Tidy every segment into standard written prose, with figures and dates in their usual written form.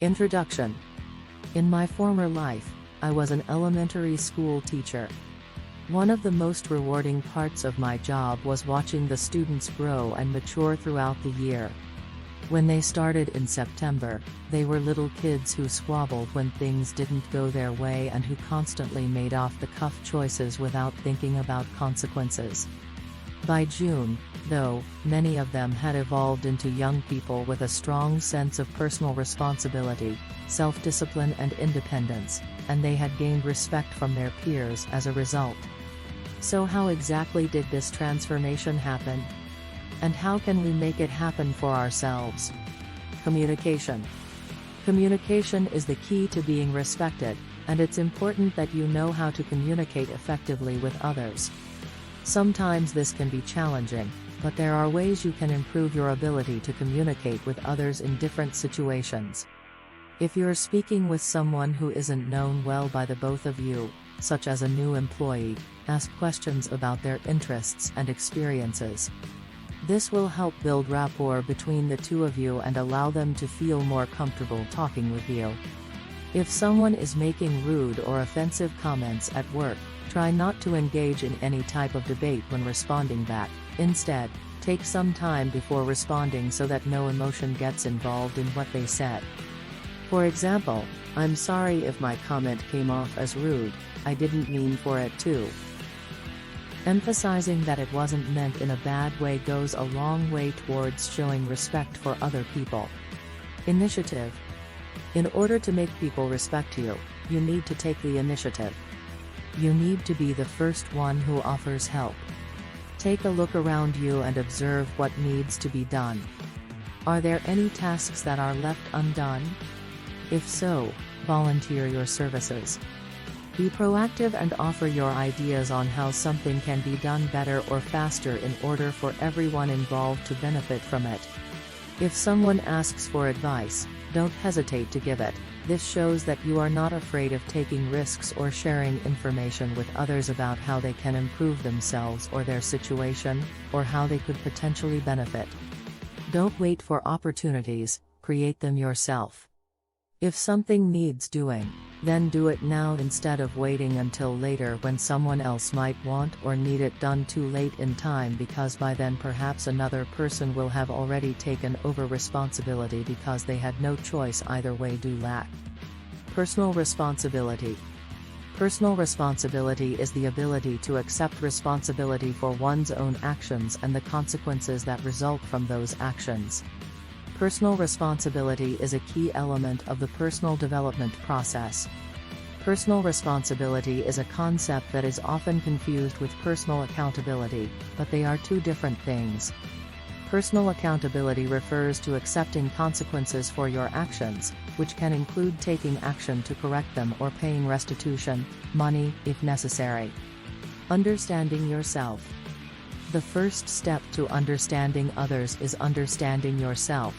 Introduction. In my former life, I was an elementary school teacher. One of the most rewarding parts of my job was watching the students grow and mature throughout the year. When they started in September, they were little kids who squabbled when things didn't go their way and who constantly made off-the-cuff choices without thinking about consequences. By June, though, many of them had evolved into young people with a strong sense of personal responsibility, self-discipline and independence, and they had gained respect from their peers as a result. So how exactly did this transformation happen? And how can we make it happen for ourselves? Communication. Communication is the key to being respected, and it's important that you know how to communicate effectively with others. Sometimes this can be challenging, but there are ways you can improve your ability to communicate with others in different situations. If you're speaking with someone who isn't known well by the both of you, such as a new employee, ask questions about their interests and experiences. This will help build rapport between the two of you and allow them to feel more comfortable talking with you. If someone is making rude or offensive comments at work, try not to engage in any type of debate when responding back. Instead, take some time before responding so that no emotion gets involved in what they said. For example, "I'm sorry if my comment came off as rude, I didn't mean for it to." Emphasizing that it wasn't meant in a bad way goes a long way towards showing respect for other people. Initiative. In order to make people respect you, you need to take the initiative. You need to be the first one who offers help. Take a look around you and observe what needs to be done. Are there any tasks that are left undone? If so, volunteer your services. Be proactive and offer your ideas on how something can be done better or faster in order for everyone involved to benefit from it. If someone asks for advice, don't hesitate to give it. This shows that you are not afraid of taking risks or sharing information with others about how they can improve themselves or their situation, or how they could potentially benefit. Don't wait for opportunities, create them yourself. If something needs doing, then do it now instead of waiting until later when someone else might want or need it done too late in time, because by then perhaps another person will have already taken over responsibility because they had no choice either way. Do lack. Personal responsibility. Personal responsibility is the ability to accept responsibility for one's own actions and the consequences that result from those actions. Personal responsibility is a key element of the personal development process. Personal responsibility is a concept that is often confused with personal accountability, but they are two different things. Personal accountability refers to accepting consequences for your actions, which can include taking action to correct them or paying restitution, money, if necessary. Understanding yourself. The first step to understanding others is understanding yourself.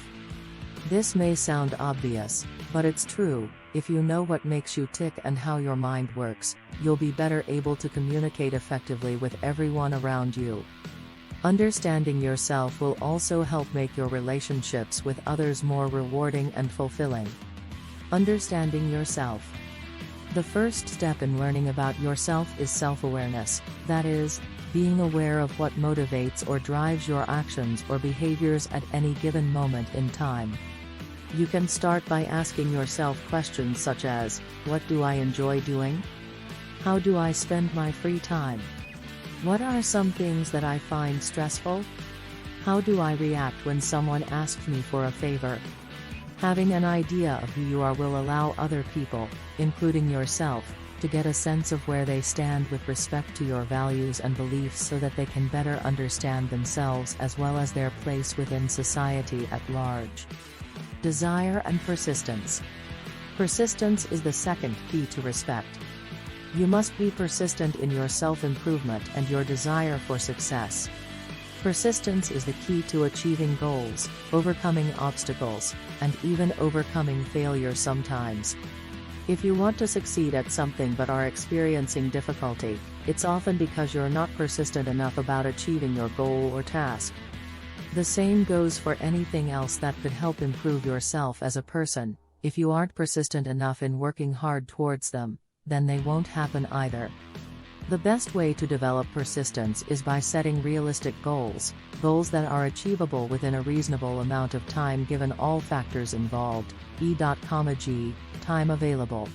This may sound obvious, but it's true. If you know what makes you tick and how your mind works, you'll be better able to communicate effectively with everyone around you. Understanding yourself will also help make your relationships with others more rewarding and fulfilling. Understanding yourself. The first step in learning about yourself is self-awareness, that is, being aware of what motivates or drives your actions or behaviors at any given moment in time. You can start by asking yourself questions such as, what do I enjoy doing? How do I spend my free time? What are some things that I find stressful? How do I react when someone asks me for a favor? Having an idea of who you are will allow other people, including yourself, to get a sense of where they stand with respect to your values and beliefs so that they can better understand themselves as well as their place within society at large. Desire and persistence. Persistence is the second key to respect. You must be persistent in your self-improvement and your desire for success. Persistence is the key to achieving goals, overcoming obstacles, and even overcoming failure sometimes. If you want to succeed at something but are experiencing difficulty, it's often because you're not persistent enough about achieving your goal or task. The same goes for anything else that could help improve yourself as a person. If you aren't persistent enough in working hard towards them, then they won't happen either. The best way to develop persistence is by setting realistic goals, goals that are achievable within a reasonable amount of time given all factors involved, e.g, time available.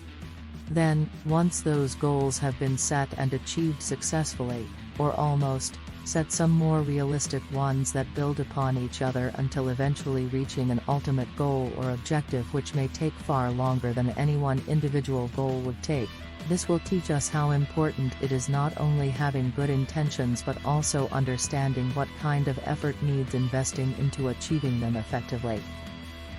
Then, once those goals have been set and achieved successfully, or almost, set some more realistic ones that build upon each other until eventually reaching an ultimate goal or objective which may take far longer than any one individual goal would take. This will teach us how important it is not only having good intentions but also understanding what kind of effort needs investing into achieving them effectively.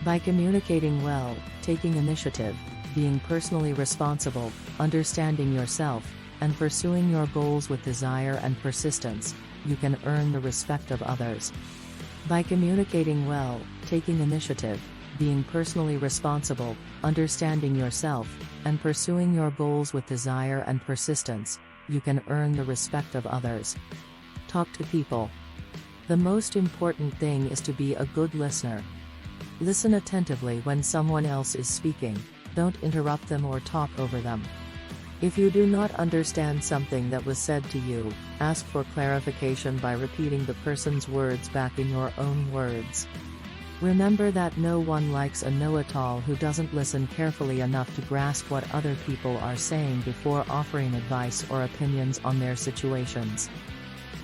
By communicating well, taking initiative, being personally responsible, understanding yourself, and pursuing your goals with desire and persistence, you can earn the respect of others. By communicating well, taking initiative, being personally responsible, understanding yourself, and pursuing your goals with desire and persistence, you can earn the respect of others. Talk to people. The most important thing is to be a good listener. Listen attentively when someone else is speaking, don't interrupt them or talk over them. If you do not understand something that was said to you, ask for clarification by repeating the person's words back in your own words. Remember that no one likes a know-it-all who doesn't listen carefully enough to grasp what other people are saying before offering advice or opinions on their situations.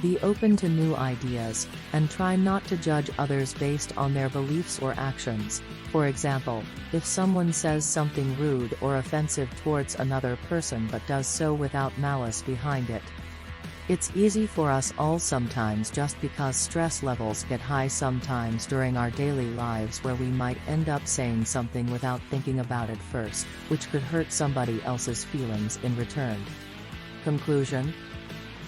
Be open to new ideas, and try not to judge others based on their beliefs or actions. For example, if someone says something rude or offensive towards another person but does so without malice behind it. It's easy for us all sometimes just because stress levels get high sometimes during our daily lives where we might end up saying something without thinking about it first, which could hurt somebody else's feelings in return. Conclusion?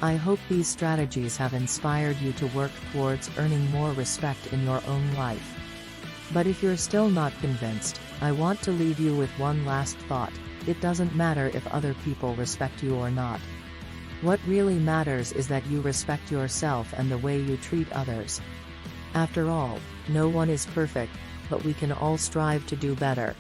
I hope these strategies have inspired you to work towards earning more respect in your own life. But if you're still not convinced, I want to leave you with one last thought: it doesn't matter if other people respect you or not. What really matters is that you respect yourself and the way you treat others. After all, no one is perfect, but we can all strive to do better.